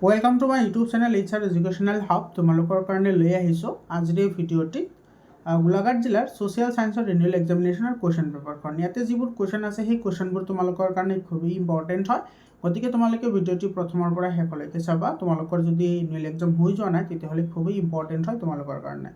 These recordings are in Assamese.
Welcome to my YouTube channel HR educational hub तुम्हारे कारण लै आजिर এই ভিডিওটি গোলাঘাট জিলাৰ সোশিয়াল সায়েন্সৰ ৰিনিউৱেল এক্সামিনেশ্যনৰ কুৱেশ্যন পেপাৰখন ইয়াতে যিবোৰ কুৱেশ্যন আছে সেই কুৱেশ্যনবোৰ তোমালোকৰ কাৰণে খুবেই ইম্পৰ্টেণ্ট হয়। গতিকে তোমালোকে ভিডিওটি প্ৰথমৰ পৰা শেষলৈকে চাবা। তোমালোকৰ যদি ৰিনিউৱেল এক্সাম হৈ যোৱা নাই তেতিয়াহ'লে খুবেই ইম্পৰ্টেণ্ট হয় তোমালোকৰ কাৰণে।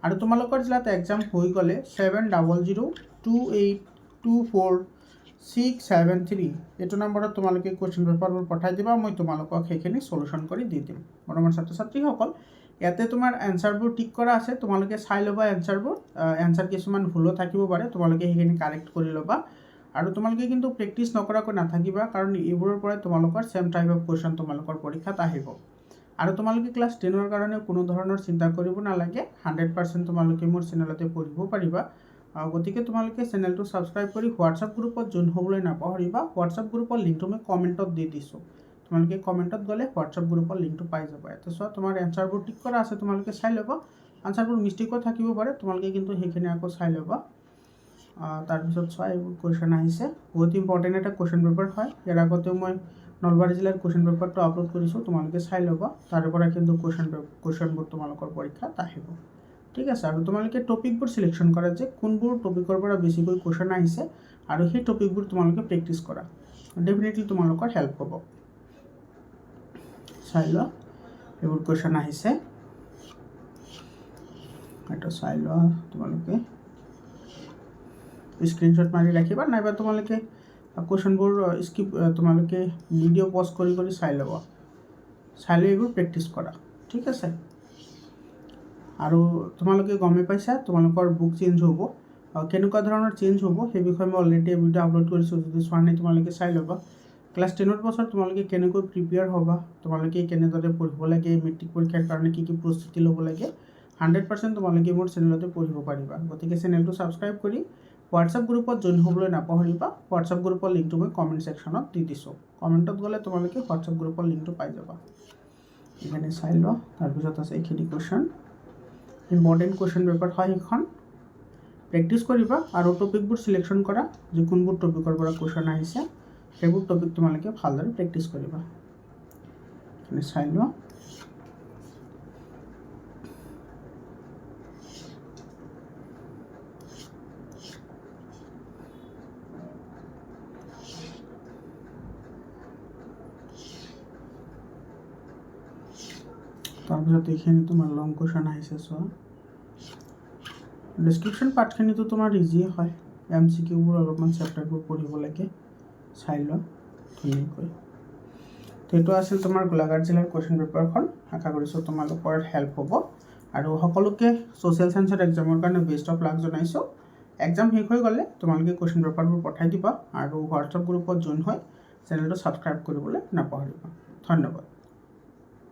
আৰু তোমালোকৰ জিলাত এক্সাম হৈ গ'লে 70022824 এইটো নম্বৰত তোমালোকে কুৱেশ্যন পেপাৰবোৰ পঠাই দিবা। মই তোমালোকক সেইখিনি সলিউশন কৰি দি দিম। বৰ্তমান ছাত্ৰ ছাত্ৰীসকল ইয়াতে তোমাৰ এনসাৰবোৰ টিক কৰা আছে, তোমালোকে চাই ল'বা এনসাৰবোৰ। এনসাৰ কিছুমান ভুলো থাকিব পাৰে, তোমালোকে সেইখিনি কাৰেক্ট কৰি ল'বা। আৰু তোমালোকে কিন্তু প্ৰেক্টিছ নকৰাকৈ নাথাকিবা, কাৰণ এইবোৰৰ পৰাই তোমালোকৰ সেম টাইপ অফ কুৱেশ্যন তোমালোকৰ পৰীক্ষাত আহিব। আৰু তোমালোকে ক্লাছ 10ৰ কাৰণে কোনো ধৰণৰ চিন্তা কৰিব নালাগে। 100% তোমালোকে মোৰ চেনেলতে পঢ়িব পাৰিবা। গতিকে তোমালোকে চেনেলটো ছাবস্ক্ৰাইব কৰি হোৱাটছআপ গ্ৰুপত জইন হ'বলৈ নাপাহৰিবা। হোৱাটছআপ গ্ৰুপৰ লিংকটো মই কমেণ্টত দি দিছোঁ, তোমালোকে কমেণ্টত গ'লে হোৱাটছআপ গ্ৰুপৰ লিংকটো পাই যাবা। ইয়াতে চোৱা তোমাৰ এনসাৰবোৰ টিক কৰা আছে, তোমালোকে চাই ল'বা। আনসাৰবোৰ মিষ্টেকো থাকিব পাৰে, তোমালোকে কিন্তু সেইখিনি আকৌ চাই ল'বা। তাৰপিছত চোৱা এইবোৰ কুৱেশ্যন আহিছে, বহুত ইম্পৰ্টেণ্ট এটা কুৱেশ্যন পেপাৰ হয়। ইয়াৰ আগতেও মই নলবাৰী জিলাৰ কুৱেশ্যন পেপাৰটো আপলোড কৰিছোঁ, তোমালোকে চাই ল'বা। তাৰে পৰা কিন্তু কুৱেশ্যনবোৰ তোমালোকৰ পৰীক্ষাত আহিব। ঠিক আছে, আৰু তোমালোকে টপিকবোৰ সিলেকশ্যন কৰা যে কোনবোৰ টপিকৰ পৰা বেছিকৈ কুৱেশ্যন আহিছে, আৰু সেই টপিকবোৰ তোমালোকে প্ৰেক্টিছ কৰা। ডেফিনেটলি তোমালোকৰ হেল্প হ'ব। চাই লোৱা এইবোৰ কুৱেশ্যন আহিছে, এইটো চাই লোৱা। তোমালোকে স্ক্ৰীনশ্বট মাৰি ৰাখিবা, নাইবা তোমালোকে কুৱেশ্যনবোৰ তোমালোকে ভিডিঅ' পজ কৰি চাই ল'বা। চাই লৈ এইবোৰ প্ৰেক্টিছ কৰা। ঠিক আছে, আৰু তোমালোকে গমেই পাইছা তোমালোকৰ বুক চেঞ্জ হ'ব। কেনেকুৱা ধৰণৰ চেঞ্জ হ'ব সেই বিষয়ে মই অলৰেডি ভিডিঅ' আপলোড কৰিছোঁ, যদি চোৱা নাই তোমালোকে চাই ল'বা। ক্লাছ 10ৰ পাছত তোমালোকে কেনেকৈ প্ৰিপেয়াৰ হ'বা, তোমালোকে কেনেদৰে পঢ়িব লাগে, মেট্ৰিক পৰীক্ষাৰ কাৰণে কি প্ৰস্তুতি ল'ব লাগে, 100% তোমালোকে মোৰ চেনেলতে পঢ়িব পাৰিবা। গতিকে চেনেলটো ছাবস্ক্ৰাইব কৰি হোৱাটছআপ গ্ৰুপত জইন হ'বলৈ নাপাহৰিবা। হোৱাটছআপ গ্ৰুপৰ লিংকটো মই কমেণ্ট ছেকশ্যনত দি দিছোঁ, কমেণ্টত গ'লে তোমালোকে হোৱাটছআপ গ্ৰুপৰ লিংকটো পাই যাবা। এইখিনি চাই লোৱা। তাৰপিছত আছে এইখিনি কুৱেশ্যন, ইম্পৰ্টেণ্ট কুৱেশ্যন পেপাৰ হয় সেইখন। প্ৰেক্টিছ কৰিবা আৰু টপিকবোৰ সিলেকশ্যন কৰা, যে কোনবোৰ টপিকৰ পৰা কুৱেশ্যন আহিছে সেইবোৰ টপিক তোমালোকে ভালদৰে প্ৰেক্টিছ কৰিবা। এইখিনি চাই লোৱা। তাৰপিছত এইখিনি তোমাৰ লং কুৱেশ্যন আহিছে। চোৱা ডিছক্ৰিপশ্যন পাৰ্টখিনিতো তোমাৰ ইজিয়ে হয়, MCQবোৰ অলপমান চেপ্টাৰবোৰ পঢ়িব লাগে, চাই লোৱা ধুনীয়াকৈ। সেইটো আছিল তোমাৰ গোলাঘাট জিলাৰ কুৱেশ্যন পেপাৰখন। আশা কৰিছোঁ তোমালোকৰ হেল্প হ'ব। আৰু সকলোকে ছ'চিয়েল সায়েন্সৰ এক্সামৰ কাৰণে বেষ্ট অফ লাক জনাইছোঁ। এক্সাম শেষ হৈ গ'লে তোমালোকে কুৱেশ্যন পেপাৰবোৰ পঠাই দিবা, আৰু হোৱাটছআপ গ্ৰুপত জইন হৈ চেনেলটো ছাবস্ক্ৰাইব কৰিবলৈ নাপাহৰিবা। ধন্যবাদ।